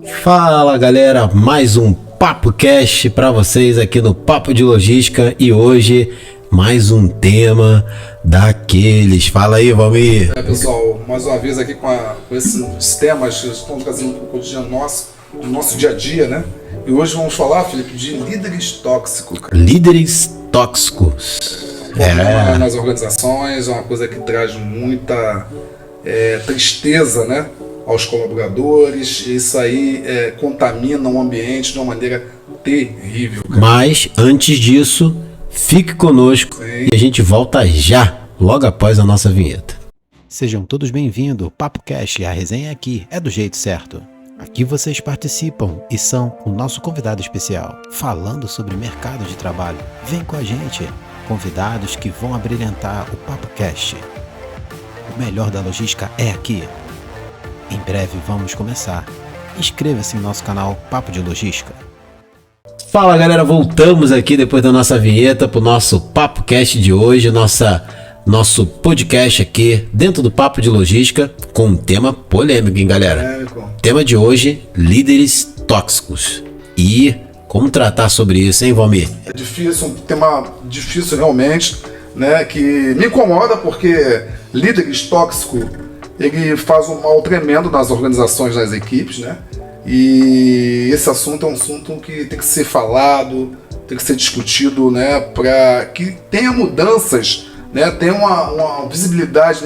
Fala galera, mais um Papo Cash para vocês aqui no Papo de Logística e hoje mais um tema daqueles. Fala aí, Valmir. Pessoal, mais uma vez aqui com esses temas que estão trazendo para o cotidiano do nosso dia a dia, né? E hoje vamos falar, Felipe, de líderes tóxicos. Líderes tóxicos. Nas organizações, é uma coisa que traz muita tristeza, né? Aos colaboradores, isso aí contamina o ambiente de uma maneira terrível. Cara. Mas antes disso, fique conosco. Sim. E a gente volta já, logo após a nossa vinheta. Sejam todos bem-vindos, Papo Cash, a resenha aqui é do jeito certo. Aqui vocês participam e são o nosso convidado especial, falando sobre mercado de trabalho. Vem com a gente, convidados que vão abrilhantar o Papo Cash. O melhor da logística é aqui. Em breve vamos começar. Inscreva-se no nosso canal Papo de Logística. Fala galera, voltamos aqui depois da nossa vinheta para o nosso Papo Cast de hoje, nosso podcast aqui dentro do Papo de Logística com um tema polêmico, hein galera? Polêmico. Tema de hoje, líderes tóxicos. E como tratar sobre isso, hein Valmir? É difícil, um tema difícil realmente, né? Que me incomoda porque líderes tóxicos ele faz um mal tremendo nas organizações, nas equipes, né? E esse assunto é um assunto que tem que ser falado, tem que ser discutido, né? Para que tenha mudanças, né? Tenha uma visibilidade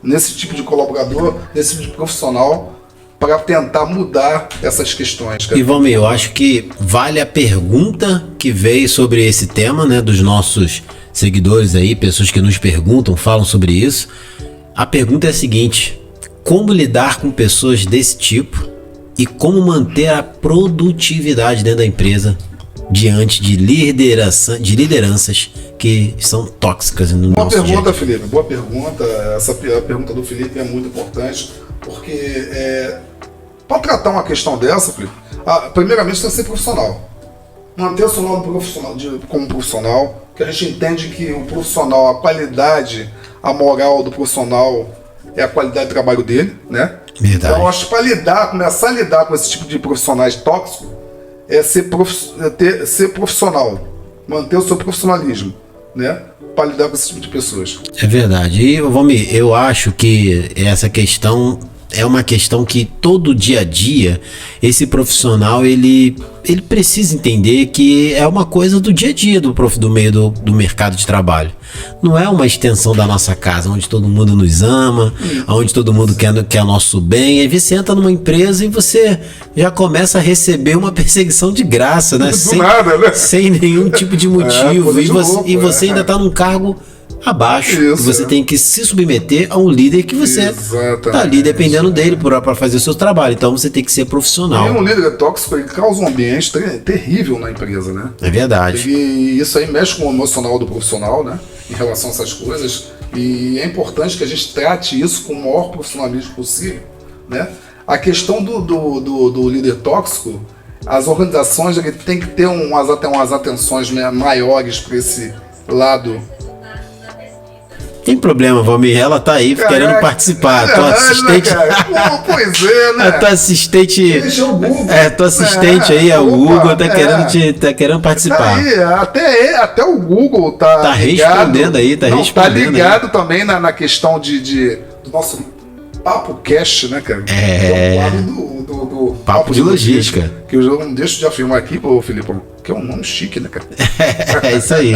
nesse tipo de colaborador, nesse tipo de profissional, para tentar mudar essas questões. E Valmir, eu acho que vale a pergunta que veio sobre esse tema, né? Dos nossos seguidores aí, pessoas que nos perguntam, falam sobre isso. A pergunta é a seguinte: como lidar com pessoas desse tipo e como manter a produtividade dentro da empresa diante de lideranças que são tóxicas no nosso dia a dia? Boa pergunta, Felipe. Boa pergunta. Essa pergunta do Felipe é muito importante porque para tratar uma questão dessa, Felipe, primeiramente tem que ser profissional. Manter o seu nome como profissional, que a gente entende que o profissional, a qualidade, a moral do profissional é a qualidade do trabalho dele, né? Verdade. Então, acho que para começar a lidar com esse tipo de profissionais tóxicos, é ser profissional, manter o seu profissionalismo, né? Para lidar com esse tipo de pessoas. É verdade. E, Valmir, eu acho que essa questão é uma questão que todo dia a dia esse profissional ele precisa entender que é uma coisa do dia a dia do meio do mercado de trabalho. Não é uma extensão da nossa casa, onde todo mundo nos ama, onde todo mundo quer nosso bem. Aí você entra numa empresa e você já começa a receber uma perseguição de graça, né? Nada, né? Sem nenhum tipo de motivo. E você ainda está num cargo abaixo. Isso, você tem que se submeter a um líder que você está ali dependendo dele para fazer o seu trabalho. Então você tem que ser profissional. E um líder tóxico ele causa um ambiente terrível na empresa, né? É verdade. E isso aí mexe com o emocional do profissional, né? Em relação a essas coisas. E é importante que a gente trate isso com o maior profissionalismo possível, né? A questão do líder tóxico, as organizações têm que ter umas atenções maiores para esse lado. Tem problema, Valmir, ela tá aí querendo participar. Tua assistente. Pois é, né? A tua assistente. Tua assistente aí, o Google tá querendo participar. Tá aí, até o Google tá respondendo aí, tá respondendo. Tá ligado aí também na questão do nosso Papo Cash, né, cara? É do Papo de Logística. Que eu não deixo de afirmar aqui, Felipe, que é um nome chique, né, cara? É isso aí.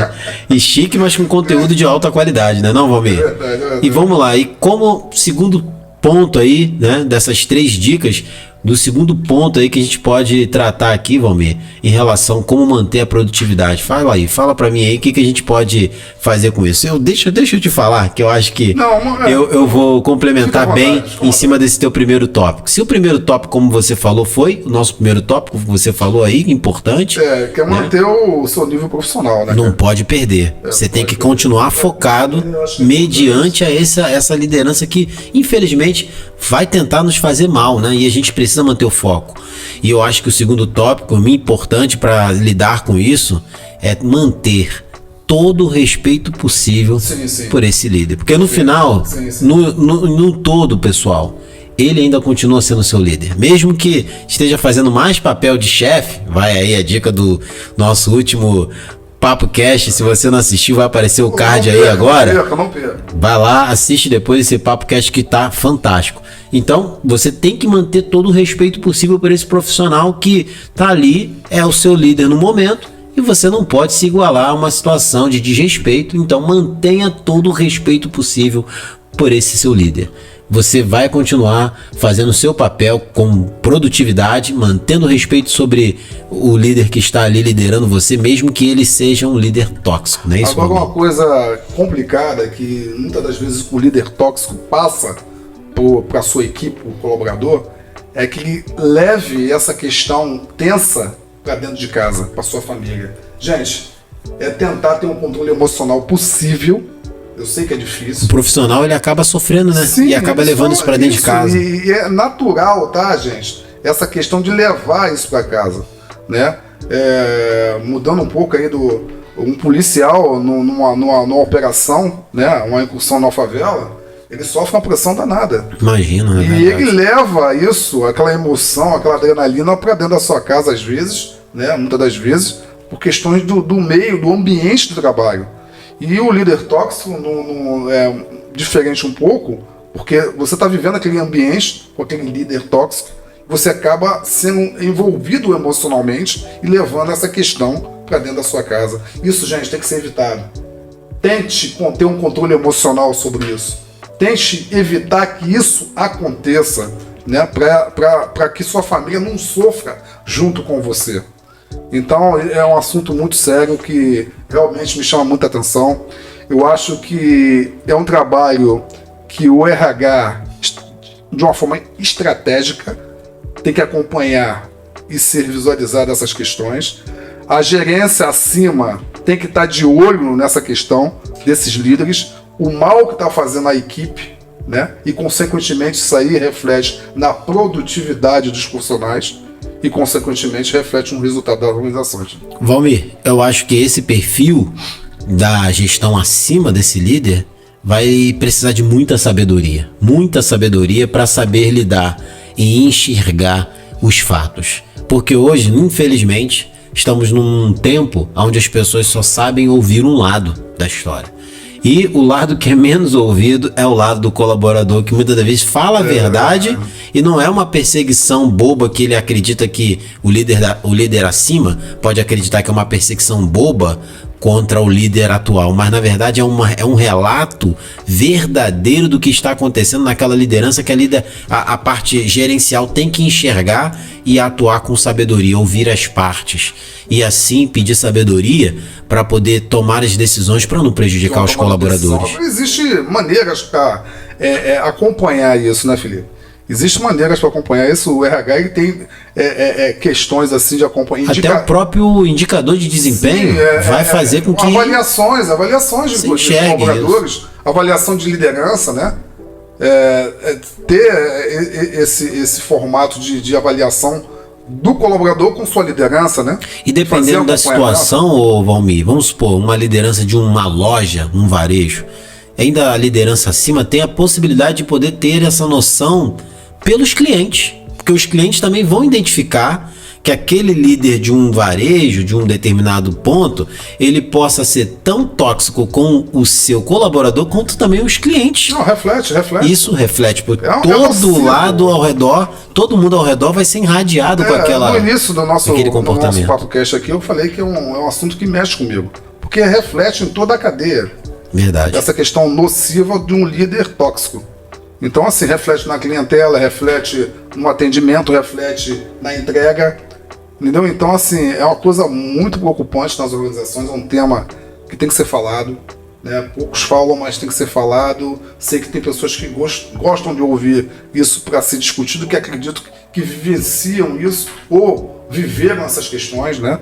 E chique, mas com conteúdo de alta qualidade, né, não, Valmir? É verdade. E vamos lá, e como segundo ponto aí, né, dessas 3 dicas, do segundo ponto aí que a gente pode tratar aqui, Valmir, em relação a como manter a produtividade. Fala pra mim aí o que a gente pode fazer com isso. Deixa eu te falar, que eu acho que eu vou complementar bem em cima desse teu primeiro tópico. Se o primeiro tópico, como você falou, foi o nosso primeiro tópico, você falou aí, importante. Que é manter o seu nível profissional, né? Não pode perder. Você tem que continuar focado mediante a essa liderança que, infelizmente, vai tentar nos fazer mal, né? E a gente precisa manter o foco. E eu acho que o segundo tópico, importante para lidar com isso, é manter todo o respeito possível por esse líder. Porque no final, no todo, pessoal, ele ainda continua sendo seu líder. Mesmo que esteja fazendo mais papel de chefe, vai aí a dica do nosso último Papo Cast. Se você não assistiu, vai aparecer o card aí agora. Não perca. Vai lá, assiste depois esse Papo Cast que tá fantástico. Então, você tem que manter todo o respeito possível por esse profissional que tá ali, é o seu líder no momento, e você não pode se igualar a uma situação de desrespeito. Então, mantenha todo o respeito possível por esse seu líder. Você vai continuar fazendo o seu papel com produtividade, mantendo respeito sobre o líder que está ali liderando você, mesmo que ele seja um líder tóxico, não é isso? Agora, uma coisa complicada é que muitas das vezes o líder tóxico passa para a sua equipe, o colaborador, é que ele leve essa questão tensa para dentro de casa, para sua família. Gente, é tentar ter um controle emocional possível. Eu sei que é difícil. O profissional, ele acaba sofrendo, né? Sim, e acaba levando isso para dentro de casa. E é natural, tá, gente? Essa questão de levar isso para casa, né? Mudando um pouco aí um policial numa operação, né? Uma incursão na favela, ele sofre uma pressão danada. Imagina, né? E ele leva isso, aquela emoção, aquela adrenalina para dentro da sua casa às vezes, né? Muitas das vezes, por questões do meio, do ambiente do trabalho. E o líder tóxico não é diferente um pouco, porque você está vivendo aquele ambiente com aquele líder tóxico, você acaba sendo envolvido emocionalmente e levando essa questão para dentro da sua casa. Isso, gente, tem que ser evitado. Tente ter um controle emocional sobre isso. Tente evitar que isso aconteça, né, para que sua família não sofra junto com você. Então é um assunto muito sério que realmente me chama muita atenção. Eu acho que é um trabalho que o RH, de uma forma estratégica, tem que acompanhar e ser visualizado essas questões. A gerência acima tem que estar de olho nessa questão desses líderes, o mal que está fazendo a equipe, né? E consequentemente isso aí reflete na produtividade dos profissionais e consequentemente reflete no resultado das organizações. Valmir, eu acho que esse perfil da gestão acima desse líder vai precisar de muita sabedoria para saber lidar e enxergar os fatos. Porque hoje, infelizmente, estamos num tempo onde as pessoas só sabem ouvir um lado da história. E o lado que é menos ouvido é o lado do colaborador, que muitas das vezes fala a verdade e não é uma perseguição boba que ele acredita que o líder acima pode acreditar que é uma perseguição boba contra o líder atual, mas na verdade é um relato verdadeiro do que está acontecendo naquela liderança que a parte gerencial tem que enxergar e atuar com sabedoria, ouvir as partes e assim pedir sabedoria para poder tomar as decisões para não prejudicar os colaboradores. Existem maneiras para acompanhar isso, né, Felipe? Existem maneiras para acompanhar isso. O RH ele tem questões assim de acompanhar. Até o próprio indicador de desempenho vai fazer com que avaliações de colaboradores, avaliação de liderança, né? Ter esse formato de avaliação do colaborador com sua liderança, né? E dependendo da situação, Valmir, vamos supor, uma liderança de uma loja, um varejo, ainda a liderança acima tem a possibilidade de poder ter essa noção pelos clientes, porque os clientes também vão identificar que aquele líder de um varejo, de um determinado ponto, ele possa ser tão tóxico com o seu colaborador quanto também os clientes. Não, reflete. Isso reflete, porque todo lado ao redor, todo mundo ao redor vai ser irradiado com aquela. No início do nosso Papo Cast aqui, eu falei que é um assunto que mexe comigo, porque reflete em toda a cadeia. Verdade. Essa questão nociva de um líder tóxico. Então, assim, reflete na clientela, reflete no atendimento, reflete na entrega. Entendeu? Então, assim, é uma coisa muito preocupante nas organizações, é um tema que tem que ser falado, né? Poucos falam, mas tem que ser falado. Sei que tem pessoas que gostam de ouvir isso para ser discutido, que acredito que vivenciam isso ou viveram essas questões, né?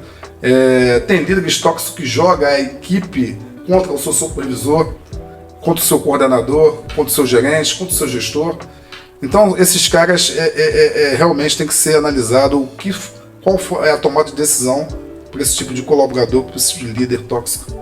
Tem líderes tóxicos que jogam a equipe contra o seu supervisor, contra o seu coordenador, contra o seu gerente, contra o seu gestor. Então, esses caras realmente tem que ser analisado qual é a tomada de decisão para esse tipo de colaborador, para esse tipo de líder tóxico.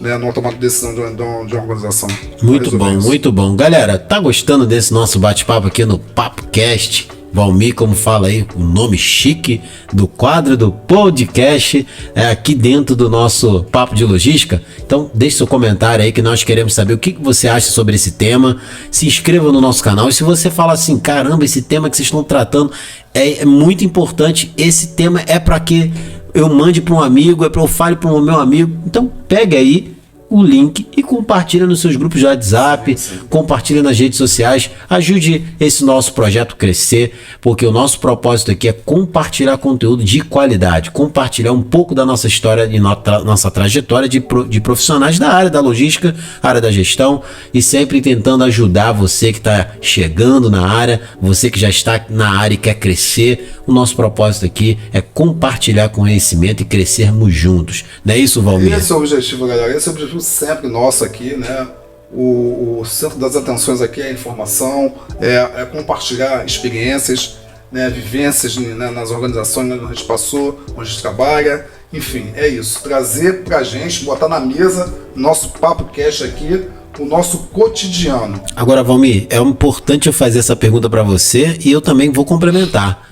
né, na tomada de decisão de uma organização. Muito bom, muito bom. Galera, tá gostando desse nosso bate-papo aqui no PapoCast? Valmir, como fala aí, o nome chique do quadro do podcast aqui dentro do nosso Papo de Logística. Então deixe seu comentário aí que nós queremos saber o que você acha sobre esse tema. Se inscreva no nosso canal e se você fala assim, caramba, esse tema que vocês estão tratando é muito importante, esse tema é para que eu mande para um amigo, é para eu fale para o meu amigo. Então pegue aí o link e compartilha nos seus grupos de WhatsApp, compartilha nas redes sociais, ajude esse nosso projeto a crescer, porque o nosso propósito aqui é compartilhar conteúdo de qualidade, compartilhar um pouco da nossa história e nossa trajetória de profissionais da área da logística, área da gestão, e sempre tentando ajudar você que está chegando na área, você que já está na área e quer crescer. O nosso propósito aqui é compartilhar conhecimento e crescermos juntos. Não é isso, Valmir? Esse é o objetivo, galera. Esse é o objetivo sempre nosso aqui, né? O centro das atenções aqui é a informação, é compartilhar experiências, né? Vivências, né? Nas organizações onde a gente passou, onde a gente trabalha, enfim, é isso. Trazer pra gente, botar na mesa, nosso PapoCast aqui, o nosso cotidiano. Agora, Valmir, é importante eu fazer essa pergunta para você e eu também vou complementar.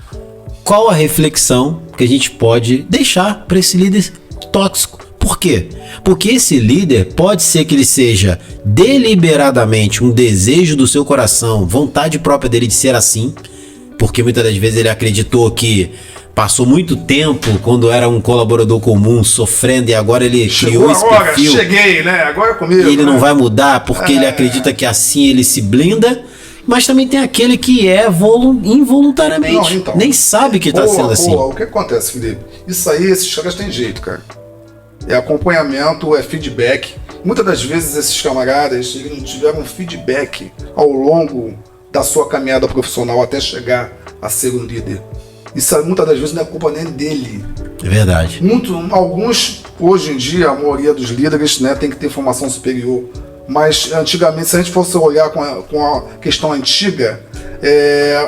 Qual a reflexão que a gente pode deixar para esse líder tóxico? Por quê? Porque esse líder pode ser que ele seja deliberadamente um desejo do seu coração, vontade própria dele de ser assim, porque muitas das vezes ele acreditou que passou muito tempo quando era um colaborador comum sofrendo e agora ele criou esse perfil. Cheguei, né? Agora é comigo. E ele não vai mudar porque ele acredita que assim ele se blinda. Mas também tem aquele que é involuntariamente. Não, então, nem sabe que está sendo assim. O que acontece, Felipe? Isso aí, esses caras têm jeito, cara. É acompanhamento, é feedback. Muitas das vezes esses camaradas eles não tiveram feedback ao longo da sua caminhada profissional até chegar a ser um líder. Isso muitas das vezes não é culpa nem dele. É verdade. Alguns, hoje em dia, a maioria dos líderes, né, tem que ter formação superior. Mas antigamente, se a gente fosse olhar com a questão antiga,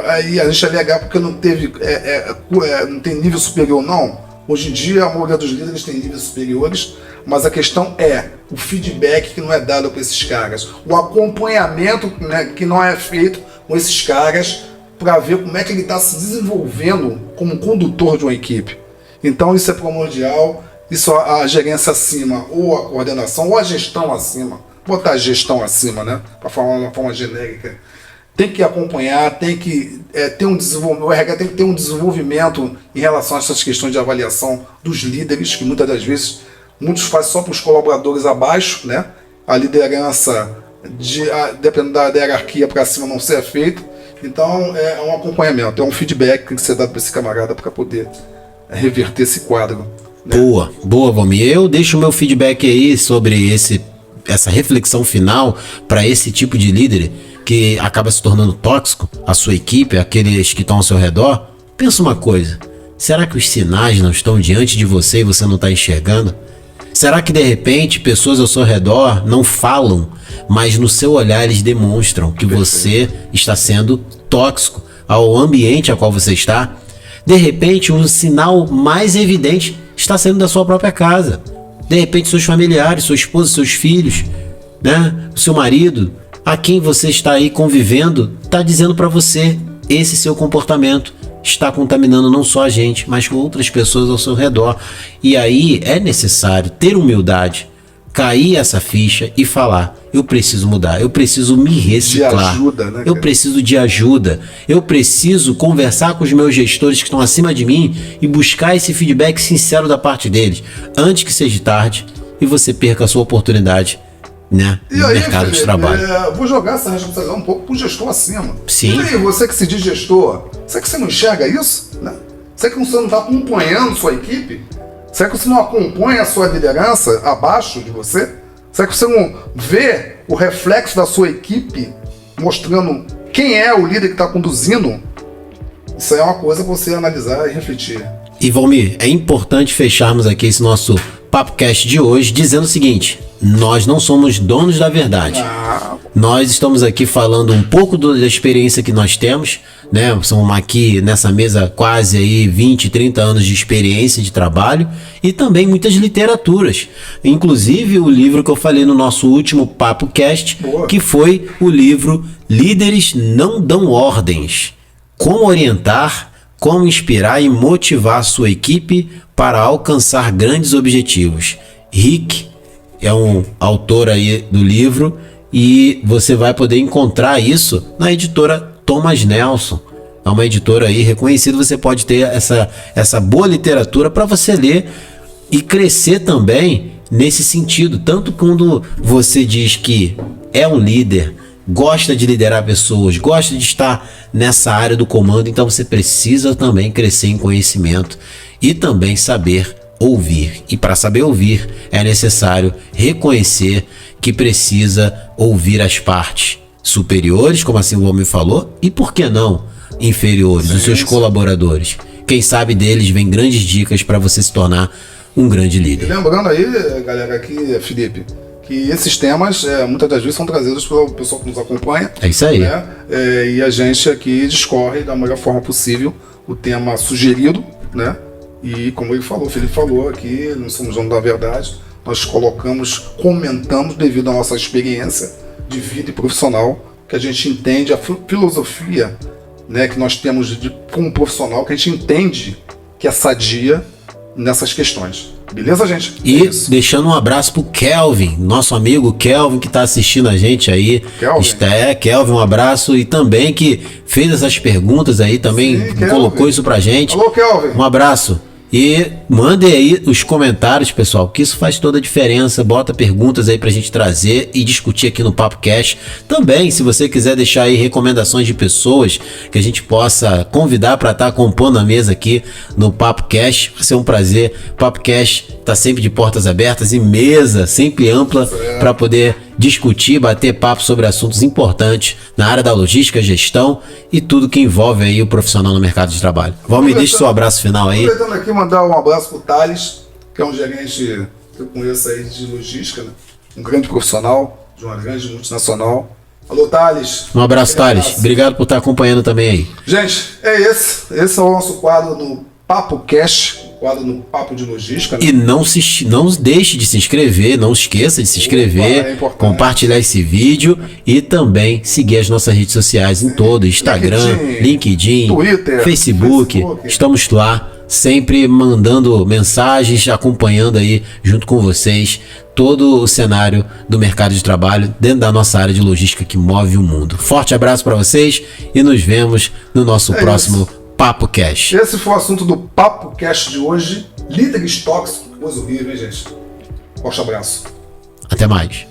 aí a gente ia alegar porque não tem nível superior, não. Hoje em dia, a maioria dos líderes tem níveis superiores, mas a questão é o feedback que não é dado para esses caras, o acompanhamento, né, que não é feito com esses caras para ver como é que ele está se desenvolvendo como condutor de uma equipe. Então isso é primordial, isso a gerência acima, ou a coordenação, ou a gestão acima, botar a gestão acima, né, para falar de uma forma genérica. Tem que acompanhar, tem que ter um desenvolvimento, o RH tem que ter um desenvolvimento em relação a essas questões de avaliação dos líderes, que muitas das vezes muitos fazem só para os colaboradores abaixo, né? A liderança, dependendo da hierarquia para cima, não ser feita. Então é um acompanhamento, é um feedback que tem que ser dado para esse camarada para poder reverter esse quadro. Né? Boa, Valmir. Eu deixo o meu feedback aí sobre essa reflexão final para esse tipo de líder que acaba se tornando tóxico, a sua equipe, aqueles que estão ao seu redor. Pensa uma coisa, será que os sinais não estão diante de você e você não está enxergando? Será que de repente pessoas ao seu redor não falam, mas no seu olhar eles demonstram que você está sendo tóxico ao ambiente a qual você está? De repente o sinal mais evidente está saindo da sua própria casa. De repente seus familiares, sua esposa, seus filhos, né? O seu marido, a quem você está aí convivendo, está dizendo para você, esse seu comportamento está contaminando não só a gente, mas com outras pessoas ao seu redor. E aí é necessário ter humildade, cair essa ficha e falar, eu preciso mudar, eu preciso me reciclar, de ajuda, né, eu preciso de ajuda, eu preciso conversar com os meus gestores que estão acima de mim e buscar esse feedback sincero da parte deles, antes que seja tarde e você perca a sua oportunidade, né, no mercado de trabalho. Vou jogar essa responsabilidade um pouco pro gestor acima. Sim. E aí, você que se diz gestor, será que você não enxerga isso? Né? Será que você não está acompanhando sua equipe? Será que você não acompanha a sua liderança abaixo de você? Será que você não vê o reflexo da sua equipe mostrando quem é o líder que está conduzindo? Isso aí é uma coisa para você analisar e refletir. E Valmir, é importante fecharmos aqui esse nosso PapoCast de hoje dizendo o seguinte: nós não somos donos da verdade. Nós estamos aqui falando um pouco da experiência que nós temos, né? Somos aqui nessa mesa quase aí 20, 30 anos de experiência de trabalho e também muitas literaturas. Inclusive o livro que eu falei no nosso último PapoCast, que foi o livro Líderes Não Dão Ordens. Como orientar, como inspirar e motivar a sua equipe para alcançar grandes objetivos. Rick é um autor aí do livro e você vai poder encontrar isso na editora Thomas Nelson. É uma editora aí reconhecida, você pode ter essa boa literatura para você ler e crescer também nesse sentido. Tanto quando você diz que é um líder, gosta de liderar pessoas, gosta de estar nessa área do comando, então você precisa também crescer em conhecimento e também saber ouvir. E para saber ouvir é necessário reconhecer que precisa ouvir as partes superiores, como assim o homem falou, e por que não inferiores, os seus colaboradores. Quem sabe deles vem grandes dicas para você se tornar um grande líder. E lembrando aí, galera, aqui, Felipe, que esses temas muitas das vezes são trazidos pelo pessoal que nos acompanha. É isso aí. Né? E a gente aqui discorre da melhor forma possível o tema sugerido, né? E como ele falou, o Felipe falou aqui, não somos donos da verdade, nós comentamos devido à nossa experiência de vida e profissional, que a gente entende a filosofia, né, que nós temos como profissional, que a gente entende que é sadia nessas questões. Beleza, gente? E deixando um abraço pro Kelvin, nosso amigo Kelvin, que tá assistindo a gente aí. Kelvin, um abraço. E também que fez essas perguntas aí, também colocou isso pra gente. Alô, Kelvin. Um abraço. E mandem aí os comentários, pessoal, que isso faz toda a diferença. Bota perguntas aí pra gente trazer e discutir aqui no PapoCast. Também, se você quiser deixar aí recomendações de pessoas que a gente possa convidar para estar compondo a mesa aqui no PapoCast, vai ser um prazer. PapoCast tá sempre de portas abertas e mesa sempre ampla para poder discutir, bater papo sobre assuntos importantes na área da logística, gestão e tudo que envolve aí o profissional no mercado de trabalho. Valmir, deixa seu abraço final aí. Aproveitando aqui, mandar um abraço pro Thales, que é um gerente que eu conheço aí de logística, né? Um grande profissional de uma grande multinacional. Alô, Thales. Um abraço, Thales. Obrigado por estar acompanhando também aí. Gente, esse é o nosso quadro no PapoCast, quadro no Papo de Logística. Né? E não deixe de se inscrever, não esqueça de se inscrever, compartilhar esse vídeo e também seguir as nossas redes sociais em todo, Instagram, LinkedIn, Twitter, Facebook. Estamos lá, sempre mandando mensagens, acompanhando aí junto com vocês todo o cenário do mercado de trabalho dentro da nossa área de logística que move o mundo. Forte abraço para vocês e nos vemos no nosso próximo PapoCast. Esse foi o assunto do PapoCast de hoje. Líderes tóxicos, coisa horrível, hein, gente? Forte abraço. Até mais.